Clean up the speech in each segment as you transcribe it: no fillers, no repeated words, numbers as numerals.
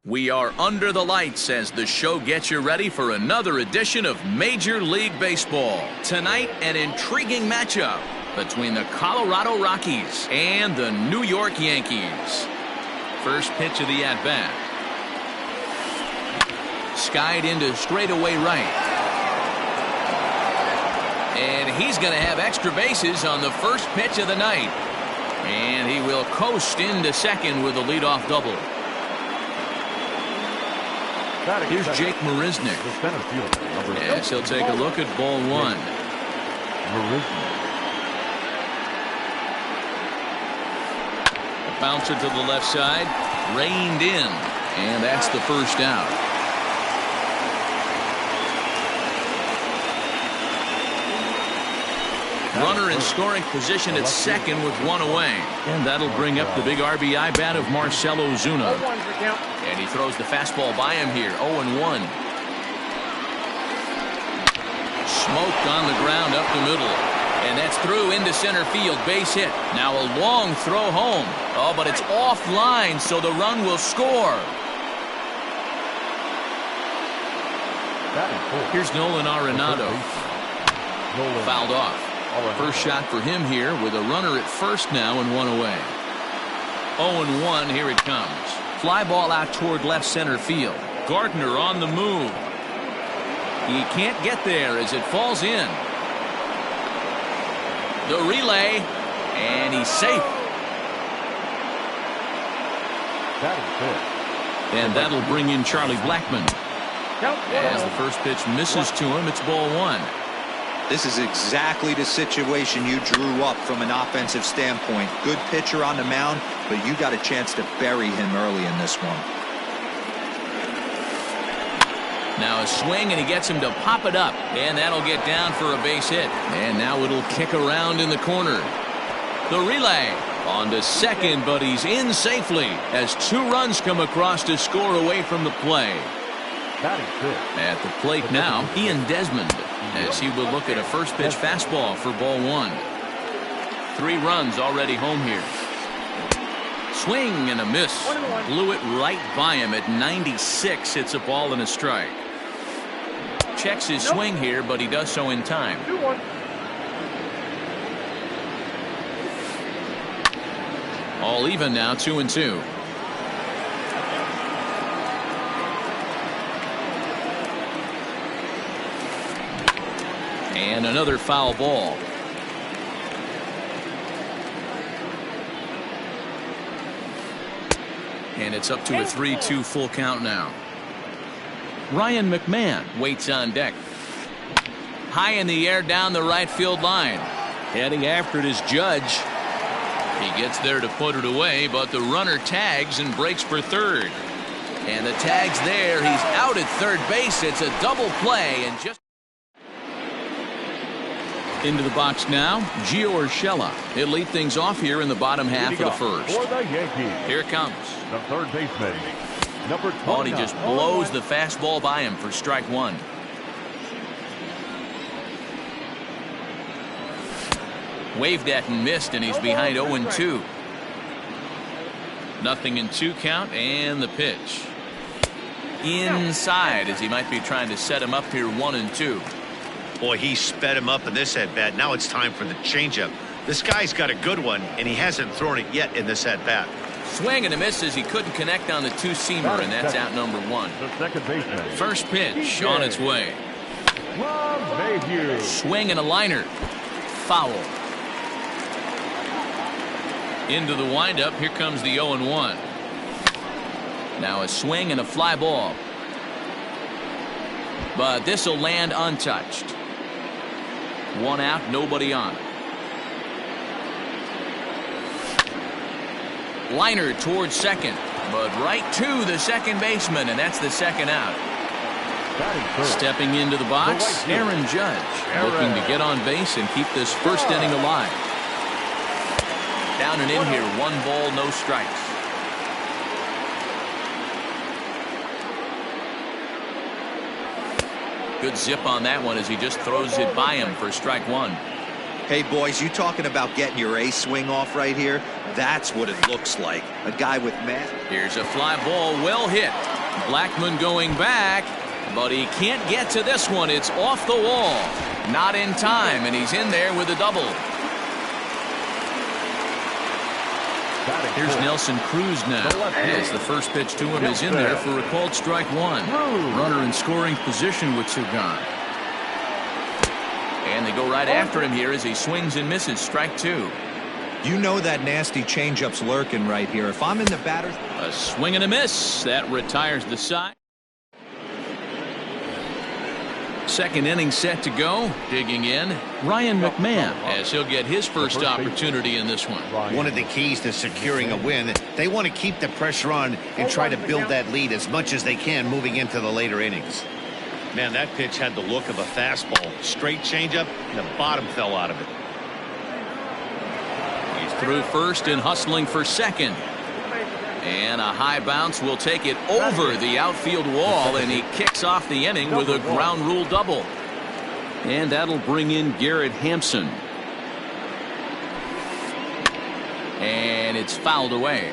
We are under the lights as the show gets you ready for another edition of Major League Baseball. Tonight, an intriguing matchup between the Colorado Rockies and the New York Yankees. First pitch of the at-bat. Skied into straightaway right. And he's going to have extra bases on the first pitch of the night. And he will coast into second with a leadoff double. Here's Jake Marisnick as he'll take a look at ball one. A bouncer to the left side, reined in, and that's the first out. Runner in scoring position at second with one away. And that'll bring up the big RBI bat of Marcell Ozuna. And he throws the fastball by him here, 0-1. Smoked on the ground up the middle. And that's through into center field, base hit. Now a long throw home. Oh, but it's offline, so the run will score. Here's Nolan Arenado. Fouled off. First shot for him here with a runner at first now and one away. 0-1, here it comes. Fly ball out toward left center field. Gardner on the move. He can't get there as it falls in. The relay, and he's safe. And that'll bring in Charlie Blackmon. As the first pitch misses to him, it's ball one. This is exactly the situation you drew up from an offensive standpoint. Good pitcher on the mound, but you got a chance to bury him early in this one. Now a swing, and he gets him to pop it up, and that'll get down for a base hit. And now it'll kick around in the corner. The relay on to second, but he's in safely as two runs come across to score away from the play. At the plate now, Ian Desmond, as he will look at a first pitch fastball for ball one. 3 runs already home here. Swing and a miss. Blew it right by him at 96. It's a ball and a strike. Checks his swing here, but he does so in time. All even now, 2-2. And another foul ball. And it's up to a 3-2 full count now. Ryan McMahon waits on deck. High in the air down the right field line. Heading after it is Judge. He gets there to put it away, but the runner tags and breaks for third. And the tag's there. He's out at third base. It's a double play, and just into the box now, Gio Urshela. He'll lead things off here in the bottom half of the first. Here it comes. The third baseman, number 20. Oh, and he just blows the fastball by him for strike one. Waved at and missed, and he's behind 0-2. Nothing in 2 count, and the pitch. Inside, as he might be trying to set him up here 1-2. Boy, he sped him up in this at-bat. Now it's time for the changeup. This guy's got a good one, and he hasn't thrown it yet in this at-bat. Swing and a miss as he couldn't connect on the two-seamer, and that's out number 1. The second baseman. First pitch on its way. Swing and a liner. Foul. Into the windup. Here comes the 0-1. Now a swing and a fly ball. But this will land untouched. 1 out, nobody on. Liner towards second, but right to the second baseman, and that's the second out. Stepping into the box, Aaron Judge, looking to get on base and keep this first inning alive. Down and in here, 1 ball, no strikes. Good zip on that one as he just throws it by him for strike 1. Hey, boys, you talking about getting your A swing off right here? That's what it looks like. A guy with mass. Here's a fly ball, well hit. Blackman going back, but he can't get to this one. It's off the wall. Not in time, and he's in there with a double. Here's Nelson Cruz now. As the first pitch to him is in there for a called strike one. Runner in scoring position with two gone. And they go right after him here as he swings and misses. Strike two. You know that nasty changeup's lurking right here. If I'm in the batter's... A swing and a miss. That retires the side. Second inning set to go. Digging in, Ryan McMahon, as he'll get his first opportunity in this one. One of the keys to securing a win, they want to keep the pressure on and try to build that lead as much as they can moving into the later innings. Man, that pitch had the look of a fastball. Straight changeup, and the bottom fell out of it. He's through first and hustling for second. And a high bounce will take it over the outfield wall, and he kicks off the inning with a ground rule double. And that'll bring in Garrett Hampson. And it's fouled away.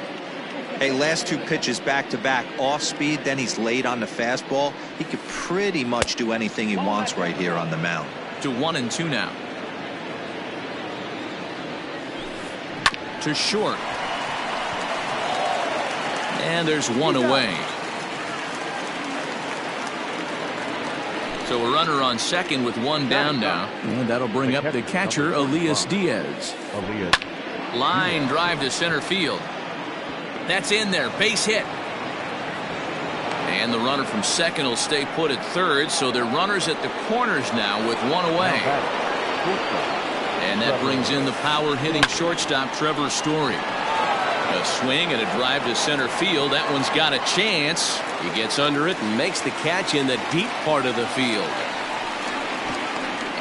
Hey, last two pitches back-to-back off speed, then he's late on the fastball. He could pretty much do anything he wants right here on the mound. To 1-2 now. To short. And there's one away. So a runner on second with one down now. And that'll bring up the catcher, Elias Diaz. Line drive to center field. That's in there. Base hit. And the runner from second will stay put at third. So they're runners at the corners now with one away. And that brings in the power hitting shortstop, Trevor Story. A swing and a drive to center field. That one's got a chance. He gets under it and makes the catch in the deep part of the field.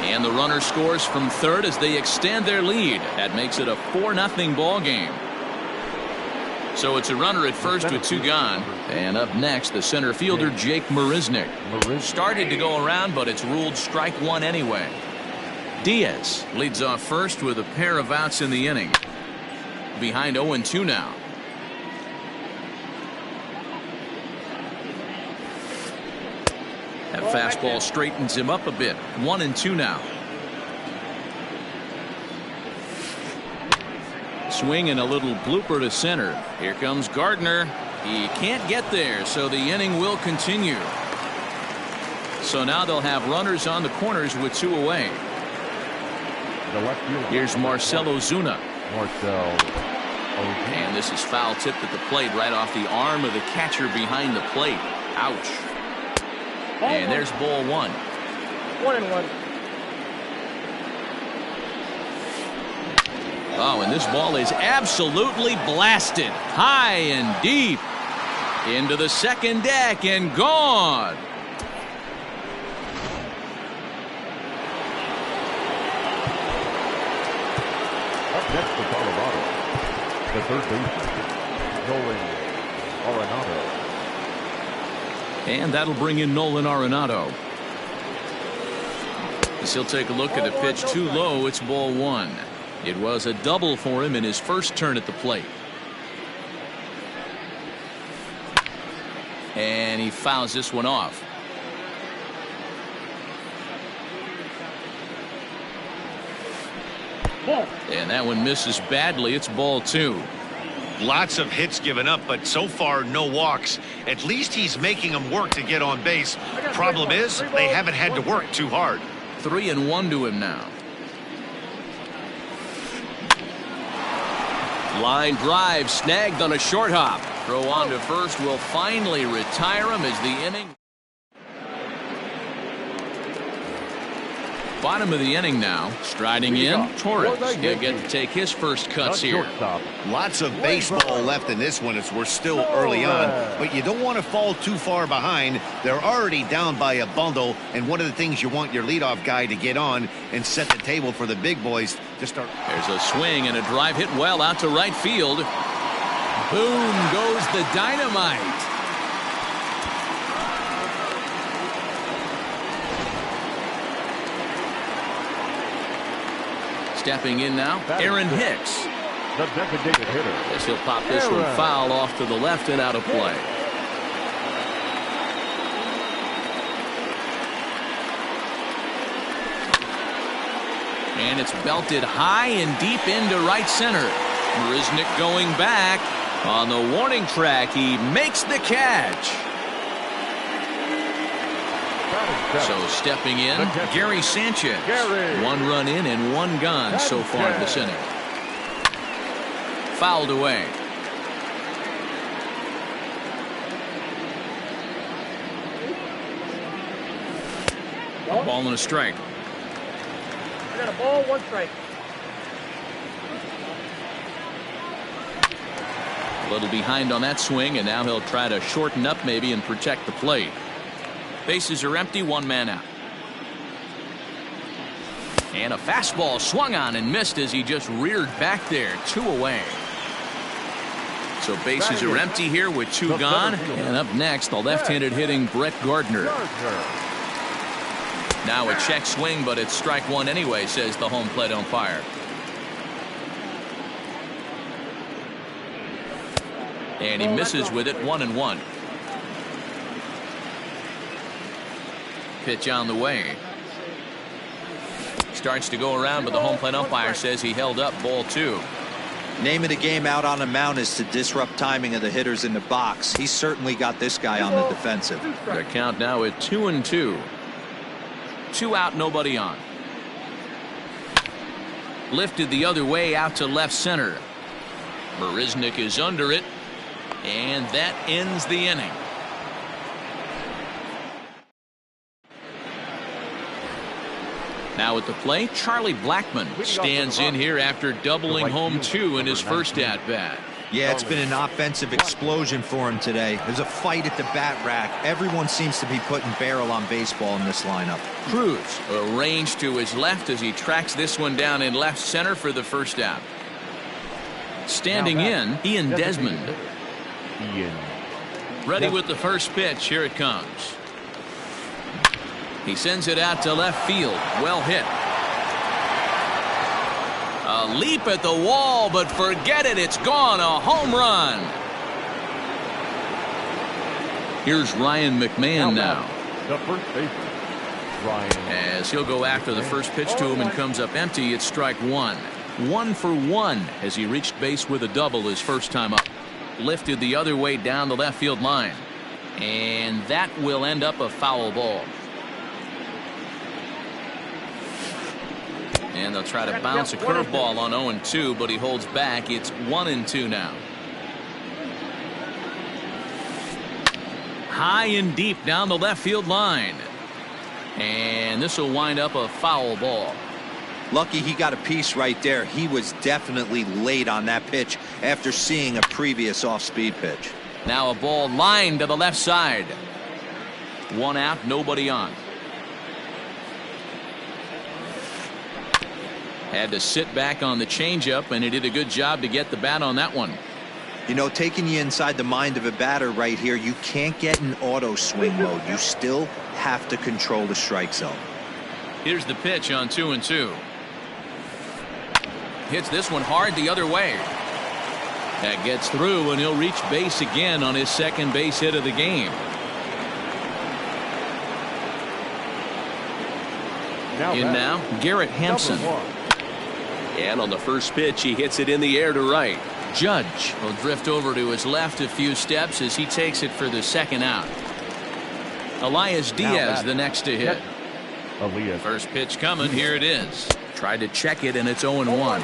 And the runner scores from third as they extend their lead. That makes it a 4-0 ball game. So it's a runner at first with two gone. And up next, the center fielder, Jake Marisnick. Started to go around, but it's ruled strike one anyway. Diaz leads off first with a pair of outs in the inning. Behind 0-2 now. That fastball straightens him up a bit. 1-2 now. Swing and a little blooper to center. Here comes Gardner. He can't get there, so the inning will continue. So now they'll have runners on the corners with two away. Here's Marcell Ozuna. And this is foul tipped at the plate right off the arm of the catcher behind the plate. Ouch. And there's ball one. 1-1. Oh, and this ball is absolutely blasted. High and deep. Into the second deck and gone. Up next for Colorado, the third baseman, Nolan Arenado. And that'll bring in Nolan Arenado. As he'll take a look at a pitch too low, it's ball one. It was a double for him in his first turn at the plate. And he fouls this one off. And that one misses badly. It's ball two. Lots of hits given up, but so far no walks. At least he's making them work to get on base. Problem is, they haven't had to work too hard. 3-1 to him now. Line drive snagged on a short hop. Throw on to first will finally retire him as the inning. Bottom of the inning now. Striding in, Torres. He'll get to take his first cuts here. Lots of baseball left in this one as we're still early on, but you don't want to fall too far behind. They're already down by a bundle, and one of the things you want your leadoff guy to get on and set the table for the big boys to start. There's a swing and a drive hit well out to right field. Boom goes the dynamite. Stepping in now, Aaron Hicks. The designated hitter. As he'll pop this one foul off to the left and out of play. And it's belted high and deep into right center. Marisnick going back. On the warning track, he makes the catch. So stepping in, Gary Sanchez. 1 run in and 1 gone so far this inning. Fouled away. A ball and a strike. I got a ball, 1 strike. A little behind on that swing, and now he'll try to shorten up maybe and protect the plate. Bases are empty, 1 man out. And a fastball swung on and missed as he just reared back there. 2 away. So bases are empty here with 2 gone. And up next, the left-handed hitting Brett Gardner. Now a check swing, but it's strike 1 anyway, says the home plate umpire. And he misses with it, 1-1. Pitch on the way. Starts to go around, but the home plate umpire says he held up, ball 2. Name of the game out on the mound is to disrupt timing of the hitters in the box. He's certainly got this guy on the defensive. The count now at 2-2. 2 out, nobody on. Lifted the other way out to left center. Marisnick is under it, and that ends the inning. Now at the plate, Charlie Blackmon stands in here after doubling home 2 in his first at-bat. Yeah, it's been an offensive explosion for him today. There's a fight at the bat rack. Everyone seems to be putting barrel on baseball in this lineup. Cruz arranged to his left as he tracks this one down in left center for the first out. Standing in, Ian Desmond. Ready with the first pitch. Here it comes. He sends it out to left field. Well hit. A leap at the wall, but forget it. It's gone. A home run. Here's Ryan McMahon now. The first baseman, Ryan. As he'll go after the first pitch to him and comes up empty. It's strike 1. 1 for 1 as he reached base with a double his first time up. Lifted the other way down the left field line. And that will end up a foul ball. And they'll try to bounce a curveball on 0-2, but he holds back. It's 1-2 now. High and deep down the left field line. And this will wind up a foul ball. Lucky he got a piece right there. He was definitely late on that pitch after seeing a previous off-speed pitch. Now a ball lined to the left side. 1 out, nobody on. Had to sit back on the changeup, and he did a good job to get the bat on that one. You know, taking you inside the mind of a batter right here, you can't get in auto swing mode. You still have to control the strike zone. Here's the pitch on 2-2. Hits this one hard the other way. That gets through, and he'll reach base again on his second base hit of the game. Now Garrett Hampson. And on the first pitch, he hits it in the air to right. Judge will drift over to his left a few steps as he takes it for the second out. Elias Diaz the next to hit. First pitch coming. Here it is. Tried to check it, and it's 0-1.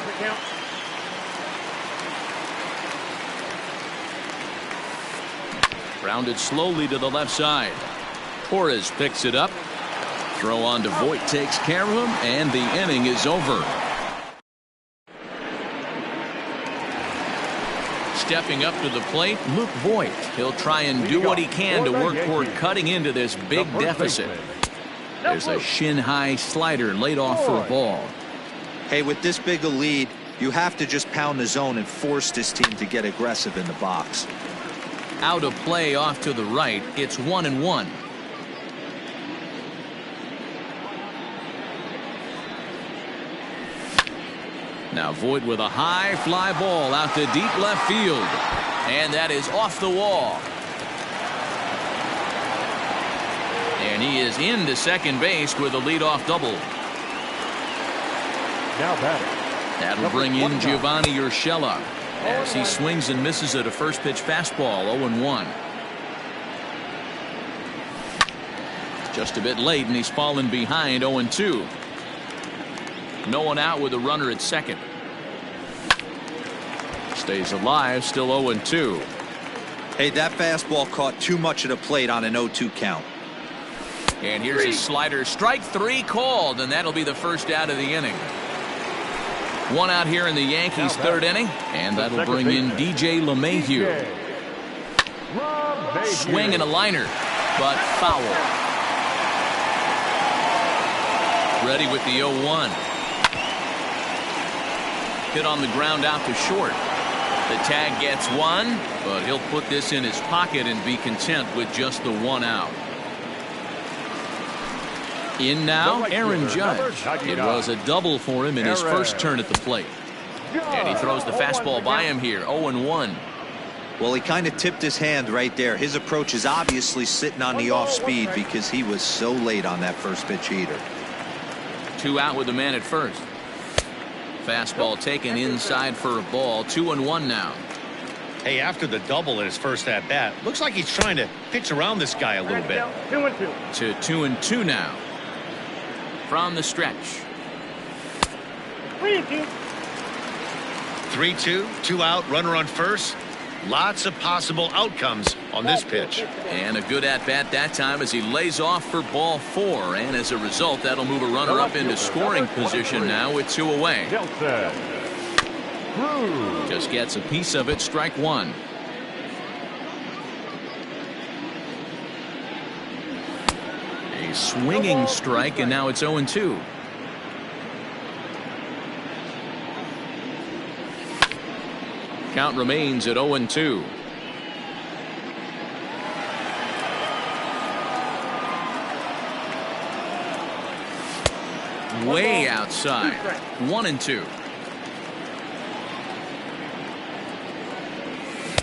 Grounded slowly to the left side. Torres picks it up. Throw on to Voit takes care of him, and the inning is over. Stepping up to the plate, Luke Voit. He'll try and do what he can to work toward cutting into this big deficit. There's a shin-high slider laid off for a ball. Hey, with this big a lead, you have to just pound the zone and force this team to get aggressive in the box. Out of play off to the right. It's 1-1. Now Voit with a high fly ball out to deep left field. And that is off the wall. And he is into second base with a leadoff double. Now batting. That'll bring in Giovanni Urshela as he swings and misses at a first pitch fastball. 0-1. Just a bit late, and he's fallen behind. 0-2. No one out with a runner at second. Stays alive, still 0-2. Hey, that fastball caught too much of the plate on an 0-2 count. And here's a slider. Strike 3 called, and that'll be the first out of the inning. One out here in the Yankees' third inning, and that'll bring in DJ LeMahieu. Swing and a liner, but foul. Ready with the 0-1. Hit on the ground out to short. The tag gets one, but he'll put this in his pocket and be content with just the 1 out. In now, Aaron Judge. It was a double for him in his first turn at the plate. And he throws the fastball by him here. 0-1. Well, he kind of tipped his hand right there. His approach is obviously sitting on the off speed because he was so late on that first pitch heater. 2 out with the man at first. Fastball taken inside for a ball. 2-1 now. Hey, after the double in his first at bat, looks like he's trying to pitch around this guy a little bit. 2-2. To 2-2 now. From the stretch. 3-2. 3-2, 2 out, runner on first. Lots of possible outcomes on this pitch. And a good at-bat that time as he lays off for ball 4. And as a result, that'll move a runner up into scoring position now with 2 away. Just gets a piece of it. Strike 1. A swinging strike, and now it's 0-2. Count remains at 0-2. Way outside. 1-2.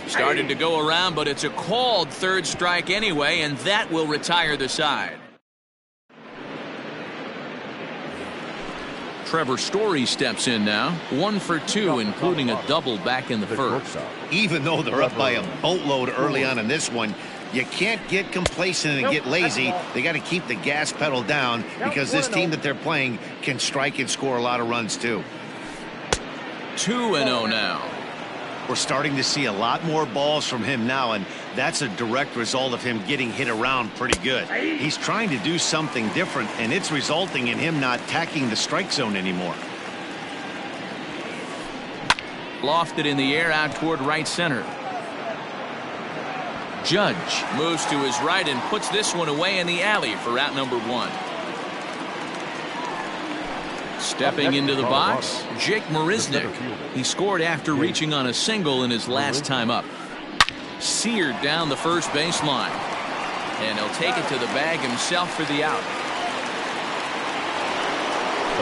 Started to go around, but it's a called third strike anyway, and that will retire the side. Trevor Story steps in now. 1 for 2, including a double back in the first. Even though they're up by a boatload early on in this one, you can't get complacent and get lazy. They got to keep the gas pedal down because this team that they're playing can strike and score a lot of runs too. 2-0 now. We're starting to see a lot more balls from him now, and that's a direct result of him getting hit around pretty good. He's trying to do something different, and it's resulting in him not tacking the strike zone anymore. Lofted in the air out toward right center. Judge moves to his right and puts this one away in the alley for out number 1. Stepping into the box, Jake Marisnick. He scored after reaching on a single in his last time up. Seared down the first baseline. And he'll take it to the bag himself for the out.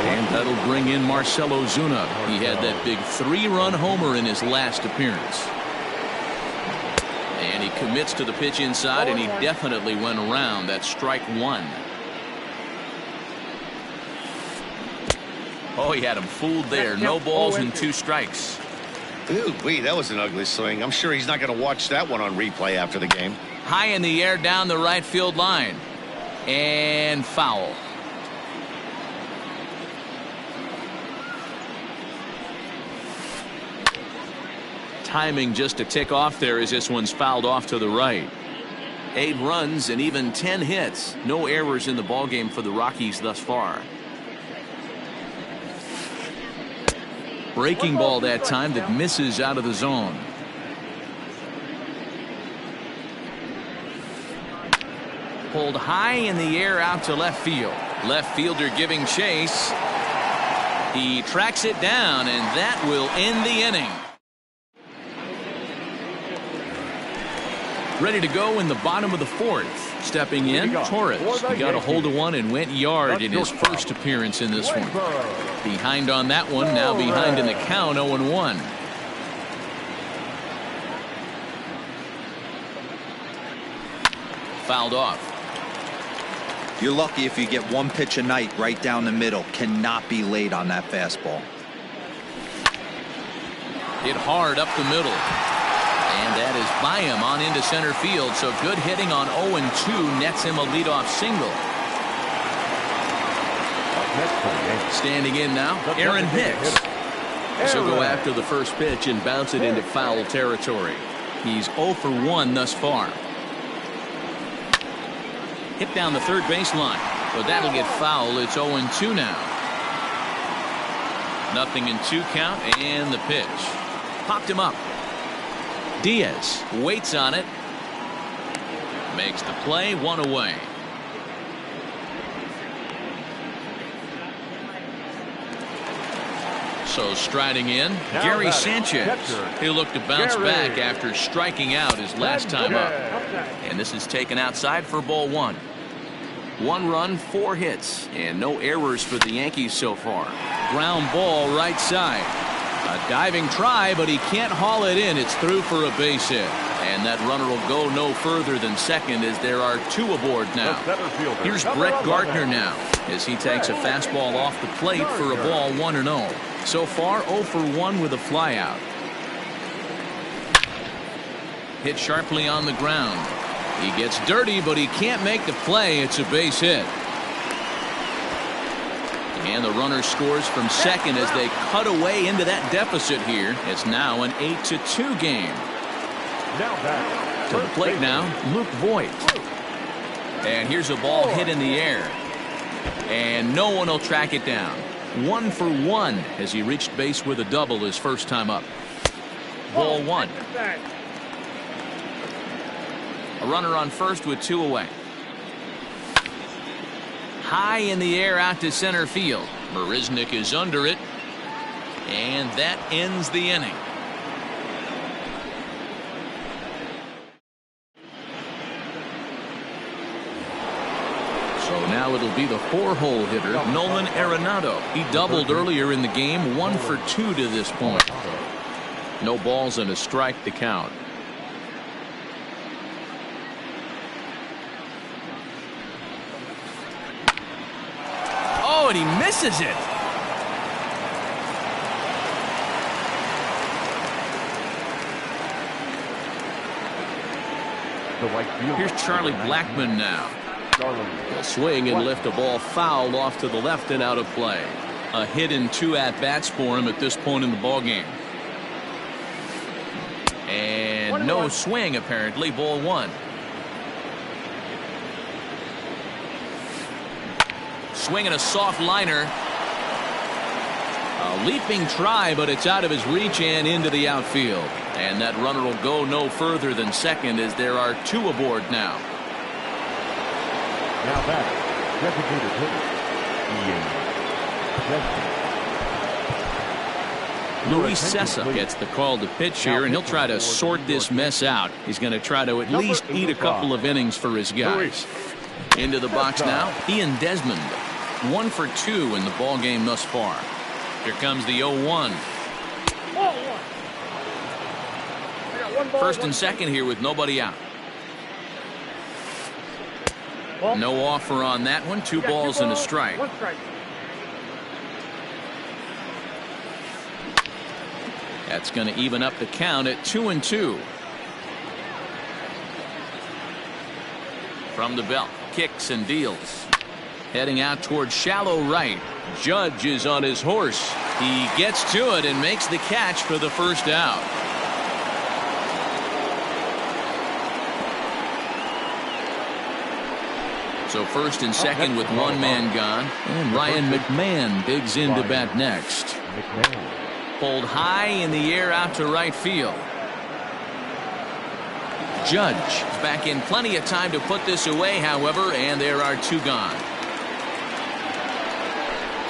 And that'll bring in Marcell Ozuna. He had that big 3-run homer in his last appearance. And he commits to the pitch inside, and he definitely went around. That's strike 1. Oh, he had him fooled there. No balls and 2 strikes. Ooh, wee, that was an ugly swing. I'm sure he's not going to watch that one on replay after the game. High in the air down the right field line. And foul. Timing just a tick off there as this one's fouled off to the right. 8 runs and even 10 hits. No errors in the ballgame for the Rockies thus far. Breaking ball that time that misses out of the zone. Pulled high in the air out to left field. Left fielder giving chase. He tracks it down, and that will end the inning. Ready to go in the bottom of the 4th. Stepping in, Torres. He got a hold of one and went yard in his first appearance in this one. Behind on that one, now behind in the count, 0-1. Fouled off. You're lucky if you get one pitch a night right down the middle. Cannot be late on that fastball. Hit hard up the middle. And that is by him on into center field. So good hitting on 0-2 nets him a leadoff single. Standing in now, Aaron Hicks. So go after the first pitch and bounce it into foul territory. He's 0 for 1 thus far. Hit down the third baseline, but that'll get foul. It's 0-2 now. 0-2 count, and the pitch. Popped him up. Diaz waits on it. Makes the play, 1 away. So striding in, Gary Sanchez. He'll look to bounce back after striking out his last time up. And this is taken outside for ball 1. 1 run, 4 hits, and no errors for the Yankees so far. Ground ball right side. A diving try, but he can't haul it in. It's through for a base hit. And that runner will go no further than second as there are 2 aboard now. Here's Brett Gardner now as he takes a fastball off the plate for a ball 1-0. So far 0 for 1 with a flyout. Hit sharply on the ground. He gets dirty, but he can't make the play. It's a base hit. And the runner scores from second as they cut away into that deficit here. It's now an 8-2 game. To the plate now, Luke Voigt. And here's a ball hit in the air. And no one will track it down. 1 for 1 as he reached base with a double his first time up. Ball 1. A runner on first with 2 away. High in the air out to center field. Marisnick is under it. And that ends the inning. So now it'll be the 4-hole hitter, Nolan Arenado. He doubled earlier in the game, 1 for 2 to this point. No balls and a strike to count. Oh, and he misses it. Here's Charlie Blackmon now. He'll swing and lift a ball foul off to the left and out of play. A hit in 2 at-bats for him at this point in the ballgame. And no swing apparently. Ball 1. Swinging a soft liner. A leaping try, but it's out of his reach and into the outfield. And that runner will go no further than second as there are 2 aboard now. Now back, designated hitter, Luis Cessa gets the call to pitch here, and he'll try to sort this mess out. He's going to try to at least eat a couple of innings for his guys. Into the box now, Ian Desmond. 1 for 2 in the ball game thus far. Here comes the 0-1. First and second here with nobody out. No offer on that one. 2 balls and a strike. That's going to even up the count at 2-2. From the belt, kicks and deals. Heading out towards shallow right. Judge is on his horse. He gets to it and makes the catch for the first out. So first and second with 1 man gone. And Ryan McMahon digs into bat next. Pulled high in the air out to right field. Judge is back in plenty of time to put this away, however, and there are 2 gone.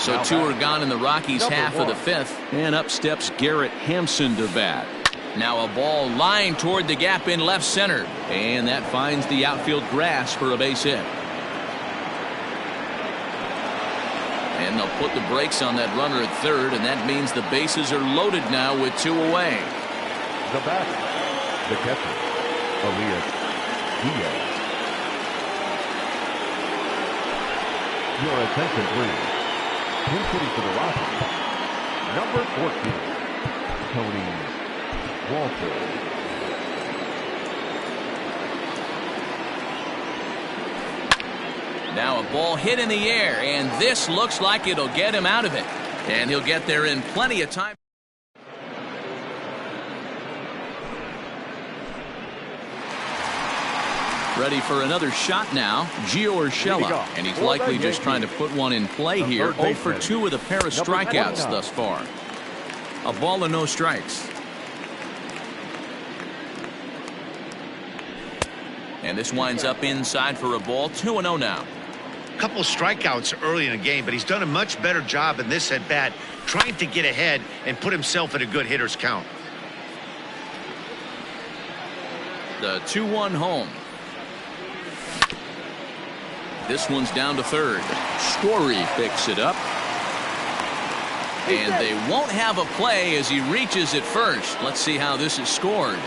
So 2 are gone in the Rockies' half of the 5th, and up steps Garrett Hampson to bat. Now a ball lined toward the gap in left center, and that finds the outfield grass for a base hit. And they'll put the brakes on that runner at third, and that means the bases are loaded now with 2 away. The batter, the catcher, Elias Diaz. Your attention, please. Pin hitting for the Rockies. Number 14, Tony Walter. Now a ball hit in the air, and this looks like it'll get him out of it. And he'll get there in plenty of time. Ready for another shot now, Gio Urshela, and he's likely just trying to put one in play here. 0 for 2 with a pair of strikeouts thus far. A ball and no strikes. And this winds up inside for a ball. 2-0 now. Couple strikeouts early in the game, but he's done a much better job in this at bat, trying to get ahead and put himself in a good hitter's count. The 2-1 home. This one's down to third. Story picks it up. And they won't have a play as he reaches it first. Let's see how this is scored.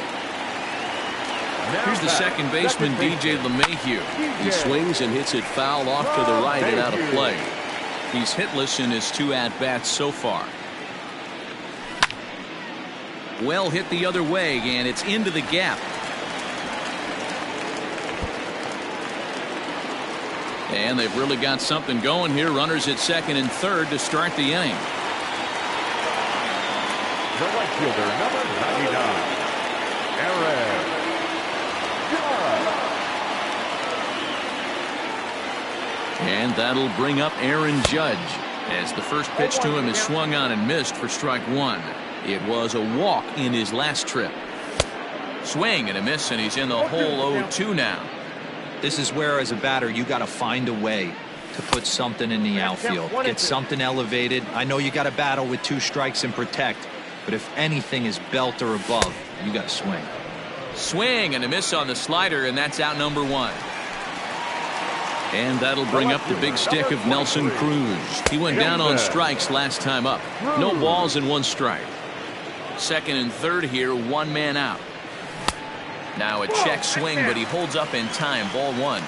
Here's the second baseman, DJ LeMahieu. He swings and hits it foul off to the right and out of play. He's hitless in his 2 at-bats so far. Well hit the other way, and it's into the gap. And they've really got something going here. Runners at second and third to start the inning. The right fielder, number 99, Aaron. And that'll bring up Aaron Judge as the first pitch to him is swung on and missed for strike 1. It was a walk in his last trip. Swing and a miss, and he's in the hole 0-2 now. This is where, as a batter, you got to find a way to put something in the outfield. Get something elevated. I know you got to battle with 2 strikes and protect, but if anything is belt or above, you got to swing. Swing and a miss on the slider, and that's out number 1. And that'll bring up the big stick of Nelson Cruz. He went down on strikes last time up. No balls and 1 strike. Second and third here, 1 man out. Now a check swing, but he holds up in time. Ball 1.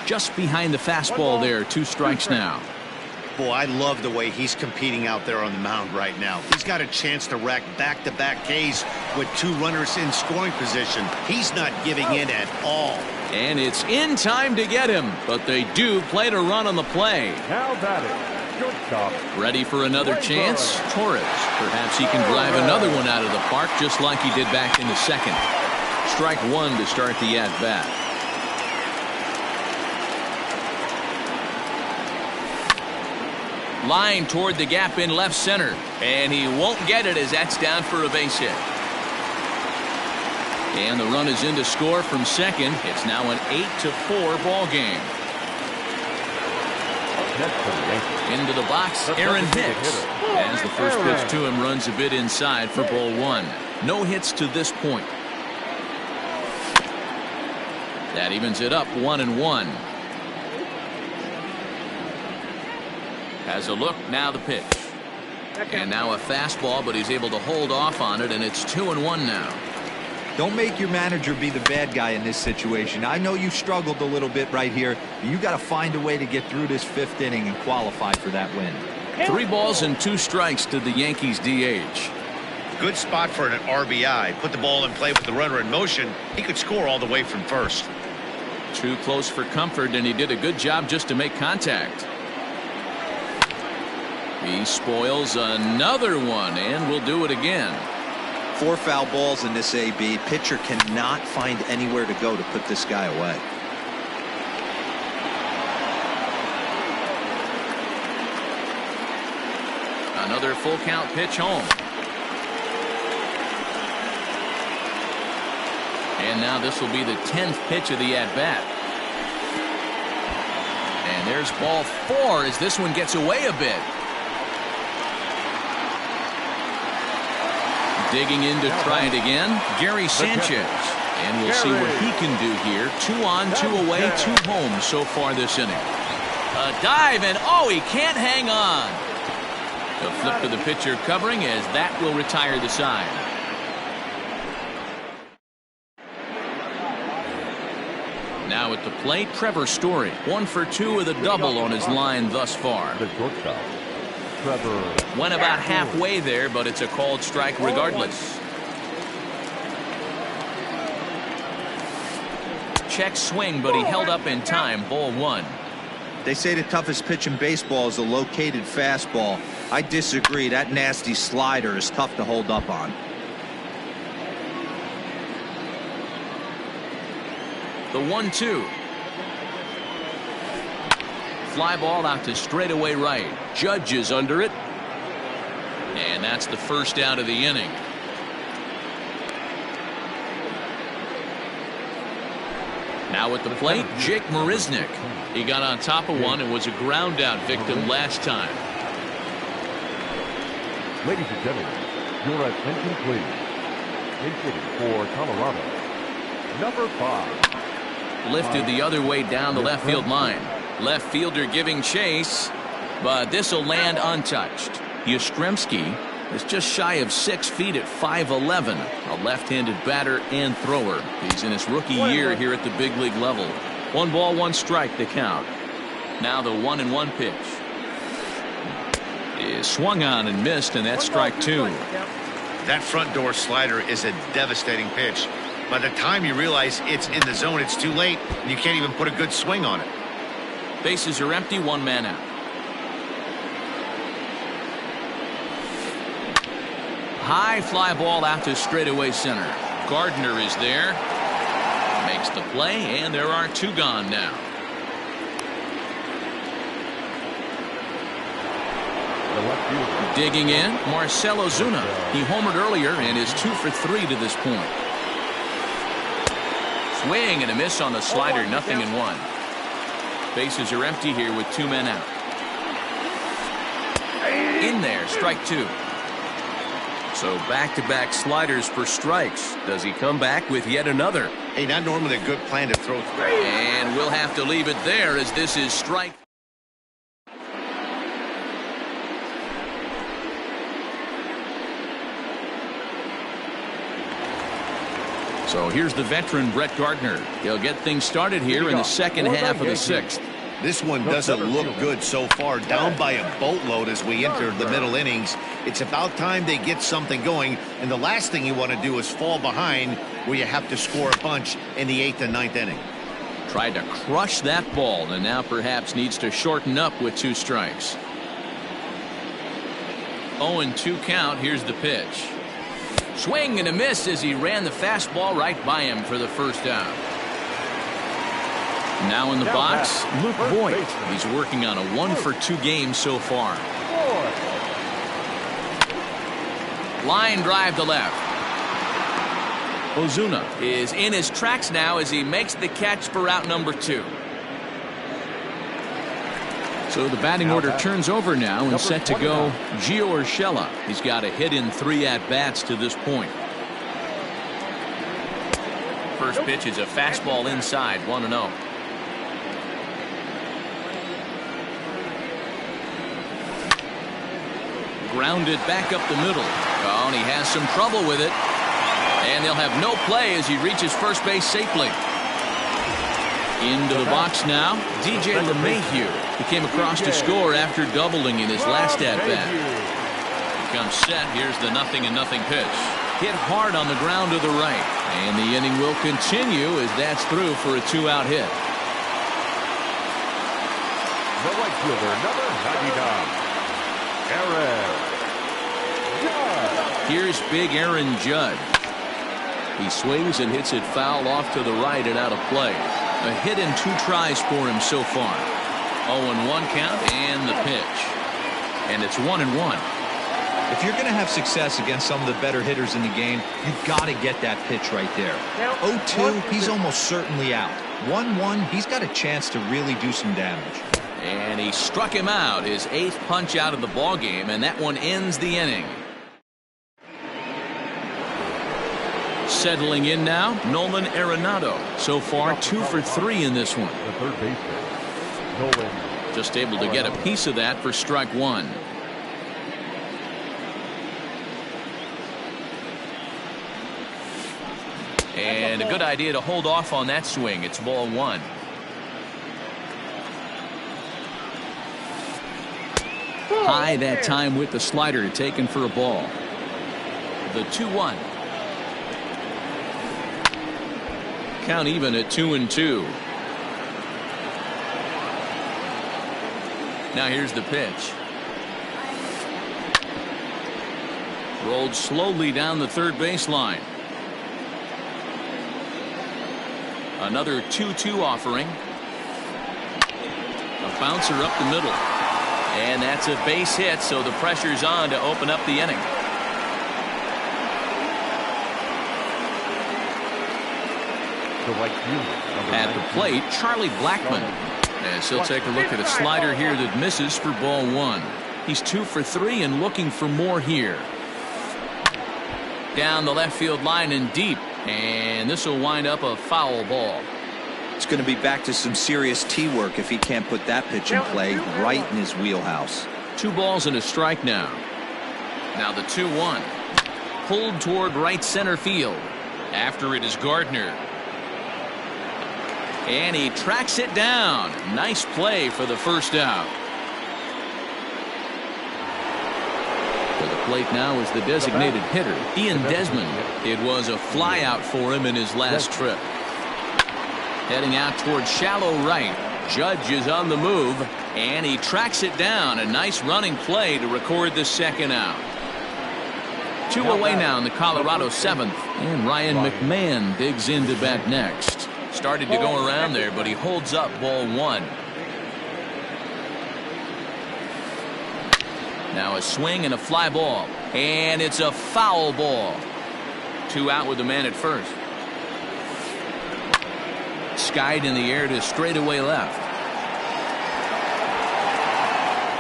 Just behind the fastball there. 2 strikes now. Boy, I love the way he's competing out there on the mound right now. He's got a chance to rack back-to-back Ks with 2 runners in scoring position. He's not giving in at all. And it's in time to get him, but they do play to run on the play. Now batting, shortstop. Ready for another chance? Torres. Perhaps he can drive another one out of the park just like he did back in the second. Strike 1 to start the at-bat. Line toward the gap in left center, and he won't get it as that's down for a base hit. And the run is in to score from second. It's now an 8-4 ball game. Into the box, Aaron Hicks, as the first pitch to him runs a bit inside for ball 1. No hits to this point. That evens it up 1-1. Has a look, now the pitch. And now a fastball, but he's able to hold off on it, and it's 2-1 now. Don't make your manager be the bad guy in this situation. I know you struggled a little bit right here. You got to find a way to get through this 5th inning and qualify for that win. 3 balls and 2 strikes to the Yankees DH. Good spot for an RBI. Put the ball in play with the runner in motion. He could score all the way from first. Too close for comfort, and he did a good job just to make contact. He spoils another one, and will do it again. 4 foul balls in this AB. Pitcher cannot find anywhere to go to put this guy away. Another full count pitch home. And now this will be the 10th pitch of the at-bat. And there's ball 4 as this one gets away a bit. Digging in to try it again, Gary Sanchez. And we'll see what he can do here. 2 on, 2 away, 2 home so far this inning. A dive, and oh, he can't hang on. The flip to the pitcher covering as that will retire the side. Now Now at the plate, Trevor Story. 1 for 2 with a double on his line thus far. The shortstop, Trevor. Went about halfway there, but it's a called strike regardless. Check swing, but he held up in time. Ball 1. They say the toughest pitch in baseball is a located fastball. I disagree. That nasty slider is tough to hold up on. The 1-2. Fly ball out to straightaway right. Judge is under it. And that's the first out of the inning. Now at the plate, Jake Marisnick. He got on top of one and was a ground out victim last time. Ladies and gentlemen, your attention please. Hitting for Colorado, number 5. Lifted the other way down the left field line. Left fielder giving chase, but this will land untouched. Yastrzemski is just shy of 6 feet at 5'11", a left-handed batter and thrower. He's in his rookie year here at the big league level. 1 ball, 1 strike to count. Now the 1-1 pitch is swung on and missed, and that's strike 2. That front door slider is a devastating pitch. By the time you realize it's in the zone, it's too late, and you can't even put a good swing on it. Bases are empty, 1 man out. High fly ball out to straightaway center. Gardner is there. Makes the play, and there are 2 gone now. Digging in, Marcell Ozuna. He homered earlier and is 2 for 3 to this point. Swing and a miss on the slider, 0-1. Bases are empty here with 2 men out. In there, strike 2. So back-to-back sliders for strikes. Does he come back with yet another? Hey, not normally a good plan to throw through. And we'll have to leave it there as this is strike. So here's the veteran Brett Gardner. He'll get things started here in the second half of the 6th. This one doesn't look good so far. Down by a boatload as we enter the middle innings. It's about time they get something going. And the last thing you want to do is fall behind where you have to score a bunch in the 8th and 9th inning. Tried to crush that ball and now perhaps needs to shorten up with 2 strikes. 0-2 count. Here's the pitch. Swing and a miss as he ran the fastball right by him for the first out. Now in the box, Luke Voigt. He's working on a 1 for 2 game so far. Line drive to left. Ozuna is in his tracks now as he makes the catch for out number 2. So the batting order turns over now and set to go Gio Urshela. He's got a hit in 3 at-bats to this point. First pitch is a fastball inside, 1-0. Grounded back up the middle. Oh, and he has some trouble with it. And they'll have no play as he reaches first base safely. Into the box now, DJ LeMahieu. He came across to score after doubling in his last at-bat. Comes set. Here's the 0-0 pitch. Hit hard on the ground to the right. And the inning will continue as that's through for a 2-out hit. The right fielder, number 99. Here's big Aaron Judd. He swings and hits it foul off to the right and out of play. A hit in 2 tries for him so far. 0-1 count and the pitch. And it's 1-1. If you're going to have success against some of the better hitters in the game, you've got to get that pitch right there. 0-2, he's almost certainly out. 1-1, he's got a chance to really do some damage. And he struck him out, his 8th punch out of the ball game, and that one ends the inning. Settling in now, Nolan Arenado. So far, 2 for 3 in this one. The third baseman, Nolan. Just able to get a piece of that for strike 1. And a good idea to hold off on that swing. It's ball one. High that time with the slider, taken for a ball. The 2-1. Count even at 2-2. Now here's the pitch. Rolled slowly down the third baseline. Another 2-2 offering. A bouncer up the middle. And that's a base hit, so the pressure's on to open up the inning. At the plate, Charlie Blackmon. As he'll take a look at a slider here that misses for ball one. He's 2 for 3 and looking for more here. Down the left field line and deep. And this will wind up a foul ball. It's going to be back to some serious tee work if he can't put that pitch in play right in his wheelhouse. 2 balls and a strike now. Now the 2-1. Pulled toward right center field. After it is Gardner. And he tracks it down. Nice play for the first out. To the plate now is the designated hitter, Ian Desmond. It was a fly out for him in his last trip. Heading out toward shallow right. Judge is on the move, and he tracks it down. A nice running play to record the second out. 2 away now in the Colorado 7th, and Ryan McMahon digs in to bat next. Started to go around there, but he holds up ball one. Now a swing and a fly ball, and it's a foul ball. 2 out with the man at first. Skied in the air to straightaway left.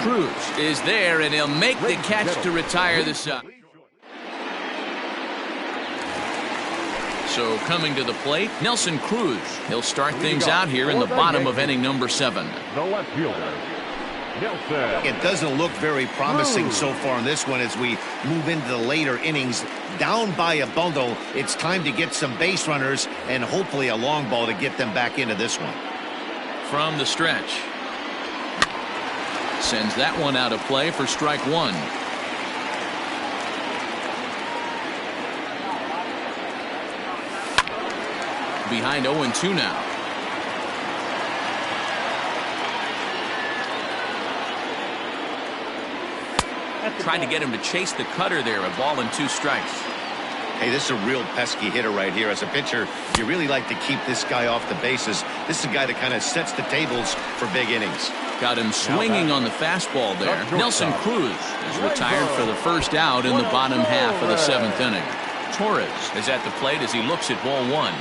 Cruz is there, and he'll make the catch to retire the side. So coming to the plate, Nelson Cruz. He'll start things out here in the bottom of inning number 7. The left fielder, Nelson. It doesn't look very promising so far in this one as we move into the later innings. Down by a bundle, it's time to get some base runners and hopefully a long ball to get them back into this one. From the stretch. Sends that one out of play for strike one. Behind 0-2 now. Tried to get him to chase the cutter there. A ball and 2 strikes. Hey, this is a real pesky hitter right here. As a pitcher, you really like to keep this guy off the bases. This is a guy that kind of sets the tables for big innings. Got him swinging on the fastball there. Nelson Cruz is retired for the first out in the bottom half of the 7th inning. Torres is at the plate as he looks at ball one.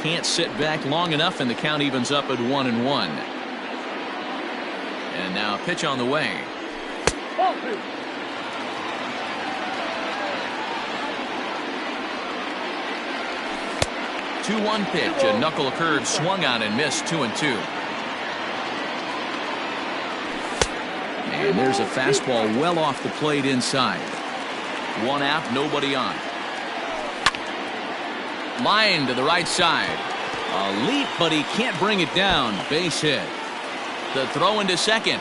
Can't sit back long enough, and the count evens up at 1-1. And now a pitch on the way. 2-1 pitch. A knuckle curve swung on and missed. 2-2. And there's a fastball well off the plate inside. 1 out, nobody on. Line to the right side. A leap, but he can't bring it down. Base hit. The throw into second.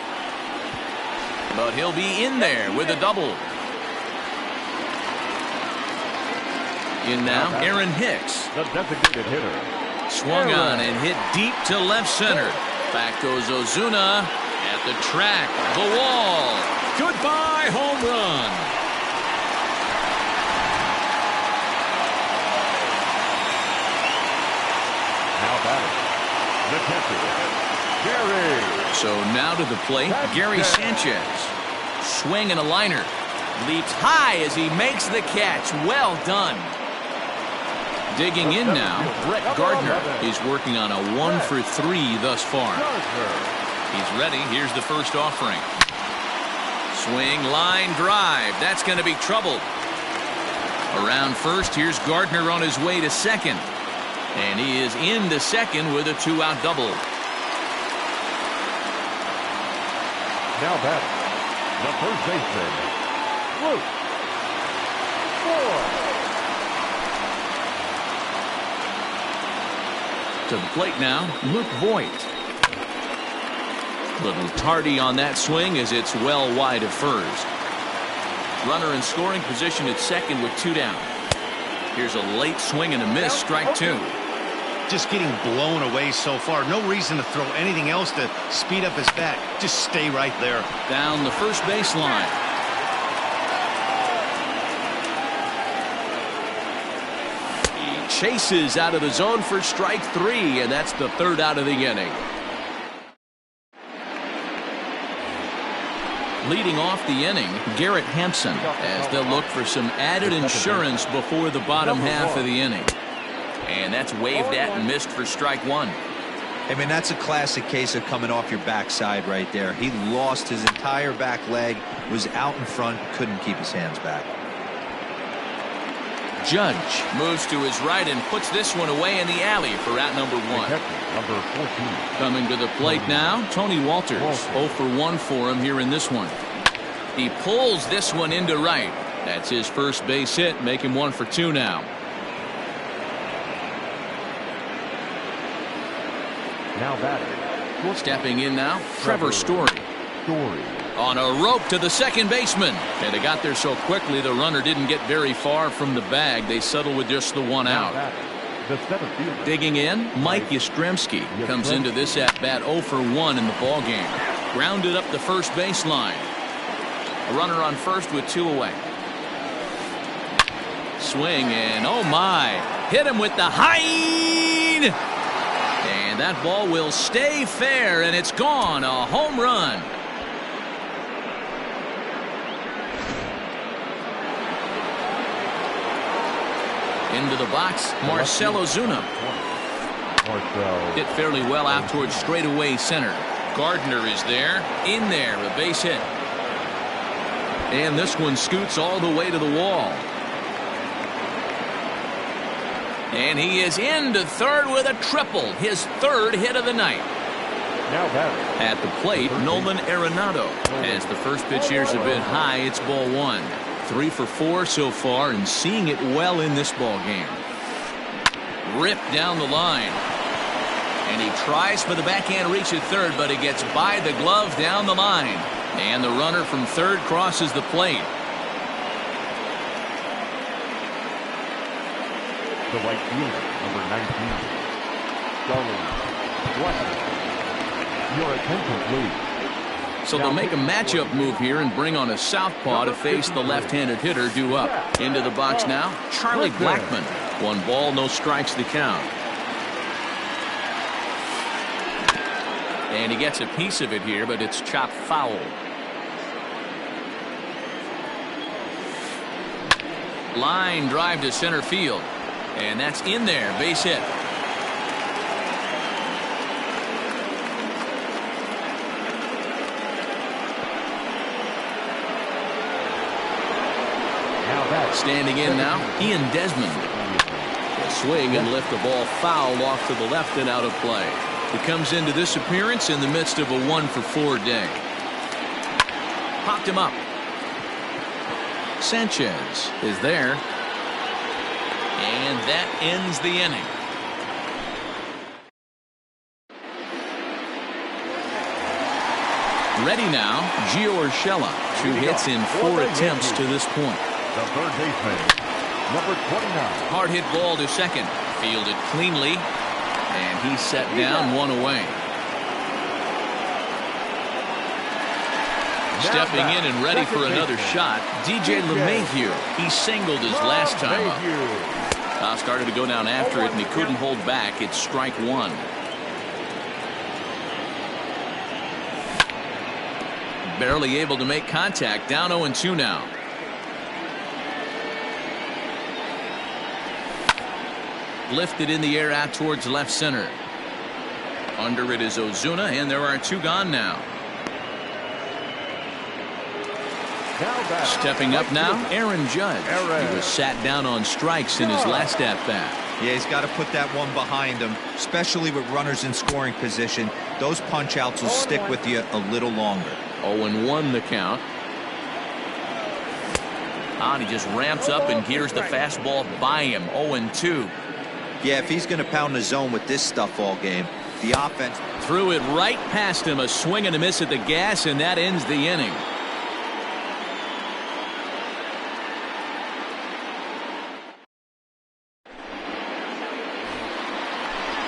But he'll be in there with a double. In now, Aaron Hicks. The designated hitter. Swung on and hit deep to left center. Back goes Ozuna at the track. The wall. Goodbye, home run. Now batting, the catcher, Gary. So now to the plate, Gary Sanchez. Swing and a liner. Leaps high as he makes the catch. Well done. Digging in now, Brett Gardner. He's working on a 1 for 3 thus far. He's ready. Here's the first offering. Swing, line, drive. That's going to be trouble. Around first, here's Gardner on his way to second. And he is into second with a 2-out double. Now batting, the first baseman, Luke. To the plate now, Luke Voigt. Little tardy on that swing as it's well wide of first. Runner in scoring position at second with 2 down. Here's a late swing and a miss, strike 2. Just getting blown away so far. No reason to throw anything else to speed up his bat. Just stay right there. Down the first baseline. He chases out of the zone for strike 3, and that's the 3rd out of the inning. Leading off the inning, Garrett Hampson, as they'll look for some added insurance before the bottom half of the inning. And that's waved at and missed for strike 1. I mean, that's a classic case of coming off your backside right there. He lost his entire back leg, was out in front, couldn't keep his hands back. Judge moves to his right and puts this one away in the alley for out number 1. Number 14. Coming to the plate now, Tony Walters. 0 for 1 for him here in this one. He pulls this one into right. That's his first base hit, make him 1 for 2 now. Now batting. Stepping in now, Trevor Story. On a rope to the second baseman. And they got there so quickly the runner didn't get very far from the bag. They settled with just the 1 out. The 7th fielder. Digging in, Mike Yastrzemski comes into this at-bat 0 for 1 in the ballgame. Grounded up the first baseline. A runner on first with 2 away. Swing and oh my. Hit him with the high. And that ball will stay fair, and it's gone. A home run. Into the box, Marcell Ozuna. Hit fairly well out towards straightaway center. Gardner is there. In there, a base hit. And this one scoots all the way to the wall. And he is into third with a triple. His 3rd hit of the night. Now batting. At the plate, Nolan Arenado. As the first pitch here's a bit high, it's ball 1. 3 for 4 so far and seeing it well in this ball game. Ripped down the line. And he tries for the backhand reach at third, but it gets by the glove down the line. And the runner from third crosses the plate. The right fielder, number 19. Darling Blessing. Your attention, please. So they'll make a matchup move here and bring on a southpaw to face the left-handed hitter due up. Into the box now, Charlie Blackmon. 1 ball, no strikes the count. And he gets a piece of it here, but it's chopped foul. Line drive to center field. And that's in there, base hit. Standing in now, Ian Desmond. A swing and lift the ball foul off to the left and out of play. He comes into this appearance in the midst of a 1 for 4 day. Popped him up. Sanchez is there. And that ends the inning. Ready now, Gio Urshela. 2 hits in 4 attempts to this point. The third baseman, number 29. Hard hit ball to second. Fielded cleanly. And he's set down 1 away. Stepping in and ready for another shot, DJ LeMahieu. He singled his last time up. Started to go down after it, and he couldn't hold back. It's strike 1. Barely able to make contact. Down 0-2 now. Lifted in the air out towards left center. Under it is Ozuna, and there are 2 gone now. Stepping up now, Aaron Judge. He was sat down on strikes in his last at-bat. Yeah, he's got to put that one behind him, especially with runners in scoring position. Those punch-outs will stick with you a little longer. 0-1 the count. And he just ramps up and gears the fastball by him. 0-2. Yeah, if he's going to pound the zone with this stuff all game, the offense... Threw it right past him. A swing and a miss at the gas, and that ends the inning.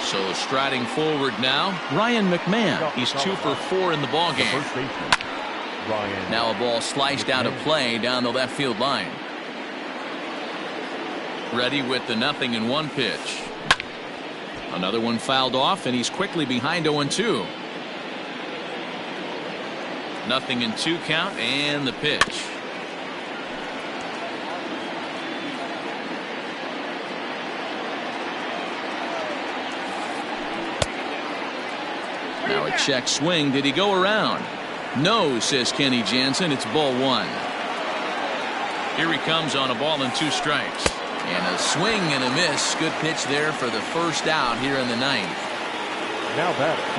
So striding forward now, Ryan McMahon. He's 2 for 4 in the ballgame. Now a ball sliced out of play down the left field line. Ready with the 0-1 pitch. Another one fouled off, and he's quickly behind 0-2. 0-2 count, and the pitch. Now a check swing. Did he go around? No, says Kenny Jansen. It's ball 1. Here he comes on a ball and 2 strikes. And a swing and a miss. Good pitch there for the first out here in the 9th.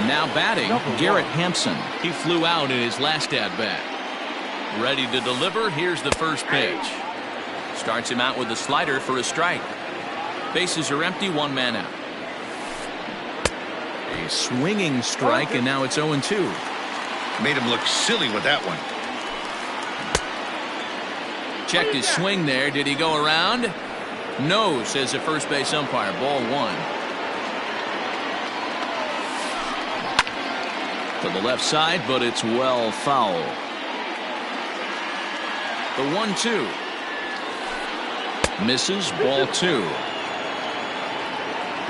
Now batting, Garrett Hampson. He flew out in his last at-bat. Ready to deliver. Here's the first pitch. Starts him out with a slider for a strike. Bases are empty, 1 man out. A swinging strike, and now it's 0-2. Made him look silly with that one. Checked his swing there. Did he go around? No, says the first base umpire. Ball 1. To the left side, but it's well foul. The 1-2. Misses. Ball 2.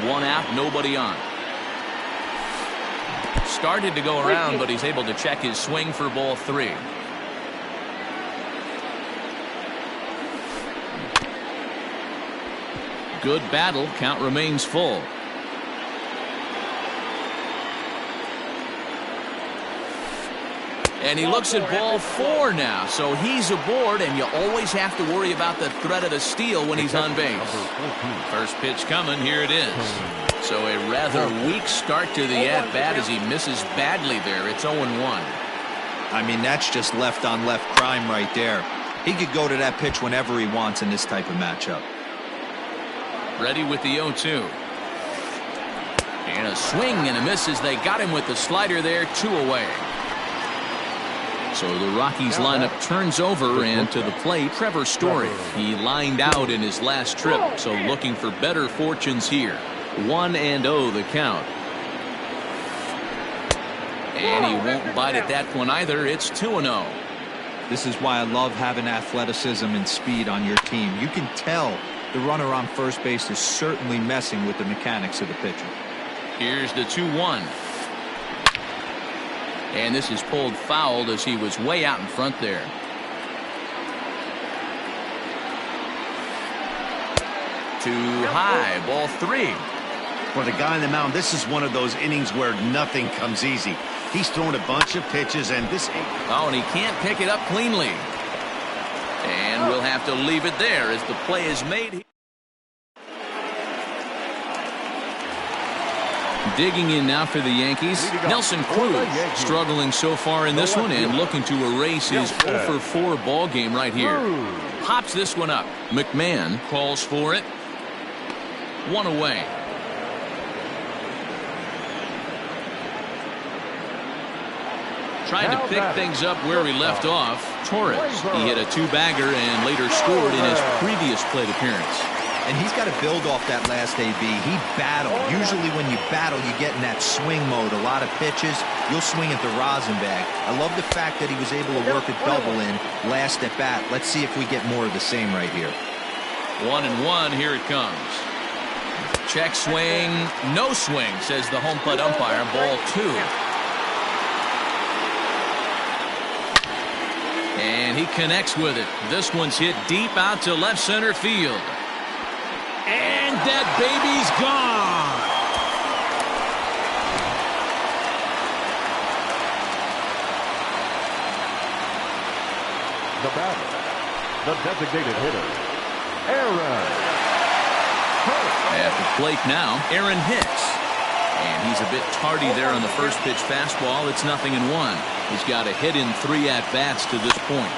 1 out, nobody on. Started to go around, but he's able to check his swing for ball 3. Good battle. Count remains full. And he looks at ball 4 now, so he's aboard, and you always have to worry about the threat of the steal when he's on base. First pitch coming. Here it is. So a rather weak start to the at-bat as he misses badly there. It's 0-1. I mean, that's just left-on-left crime right there. He could go to that pitch whenever he wants in this type of matchup. Ready with the 0-2. And a swing and a miss as they got him with the slider there. 2 away. So the Rockies lineup turns over, and to the plate, Trevor Story. He lined out in his last trip, so looking for better fortunes here. 1-0 the count. And he won't bite at that one either. It's 2-0. This is why I love having athleticism and speed on your team. You can tell the runner on first base is certainly messing with the mechanics of the pitcher. Here's the 2-1. And this is pulled foul as he was way out in front there. Too high. Ball 3. For the guy on the mound, this is one of those innings where nothing comes easy. He's thrown a bunch of pitches, and this... Oh, and he can't pick it up cleanly. And we'll have to leave it there as the play is made. Digging in now for the Yankees, Nelson Cruz, struggling so far in this one and looking to erase his 0-for-4 ball game right here. Pops this one up. McMahon calls for it. 1 away. Trying to pick things up where he left off. Torres, he hit a 2-bagger and later scored in his previous plate appearance. And he's got to build off that last AB. He battled. Usually when you battle, you get in that swing mode. A lot of pitches, you'll swing at the rosin bag. I love the fact that he was able to work a double in last at bat. Let's see if we get more of the same right here. 1-1. Here it comes. Check swing. No swing, says the home plate umpire. Ball 2. And he connects with it. This one's hit deep out to left center field. And that baby's gone. The batter, the designated hitter, Aaron. At the plate now, Aaron Hicks. And he's a bit tardy there on the first pitch fastball. It's 0-1. He's got a hit in 3 at-bats to this point.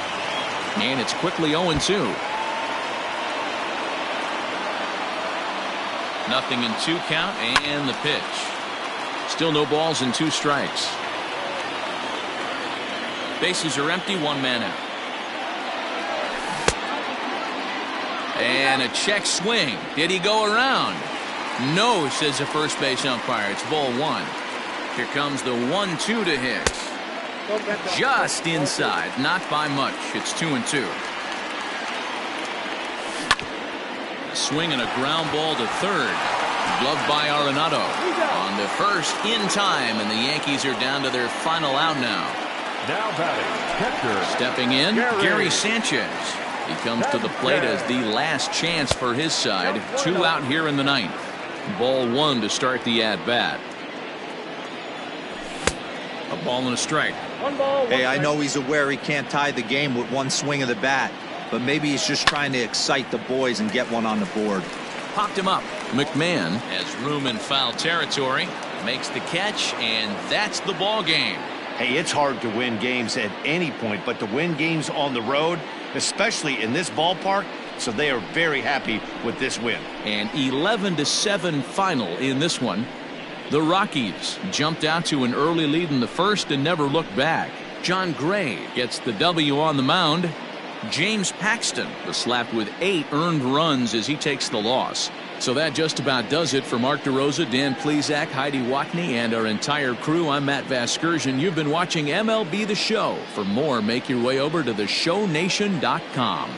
And it's quickly 0-2. Nothing in 2 count, and the pitch. Still no balls and 2 strikes. Bases are empty, 1 man out. And a check swing. Did he go around? No, says the first base umpire. It's ball 1. Here comes the 1-2 to Hicks. Just inside, not by much. It's 2-2. A swing and a ground ball to third. Gloved by Arenado. On to first in time, and the Yankees are down to their final out now. Now batting, catcher. Stepping in, Gary Sanchez. He comes to the plate as the last chance for his side. 2 out here in the 9th. Ball 1 to start the at-bat. A ball and a strike. 1 ball, 1 Hey, I strike. know he's aware he can't tie the game with 1 swing of the bat, but maybe he's just trying to excite the boys and get one on the board. Popped him up. McMahon has room in foul territory. Makes the catch, and that's the ball game. Hey, it's hard to win games at any point, but to win games on the road, especially in this ballpark, so they are very happy with this win. An 11-7 final in this one. The Rockies jumped out to an early lead in the first and never looked back. John Gray gets the W on the mound. James Paxton was slapped with 8 earned runs as he takes the loss. So that just about does it for Mark DeRosa, Dan Plesac, Heidi Watney, and our entire crew. I'm Matt Vasgersian. You've been watching MLB The Show. For more, make your way over to theshownation.com.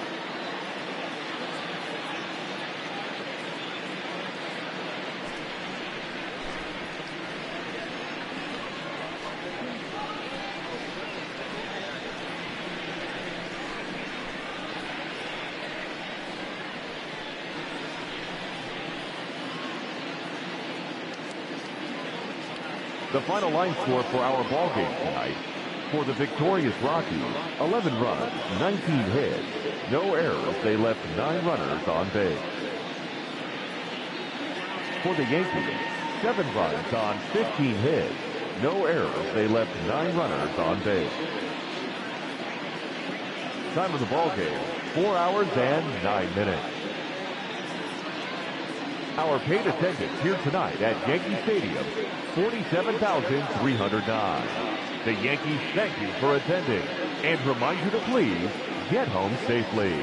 The final line score for our ball game tonight. For the victorious Rockies, 11 runs, 19 hits, no errors. They left 9 runners on base. For the Yankees, 7 runs on 15 hits, no errors. They left 9 runners on base. Time of the ball game, 4 hours and 9 minutes. Our paid attendance here tonight at Yankee Stadium, 47,309. The Yankees thank you for attending and remind you to please get home safely.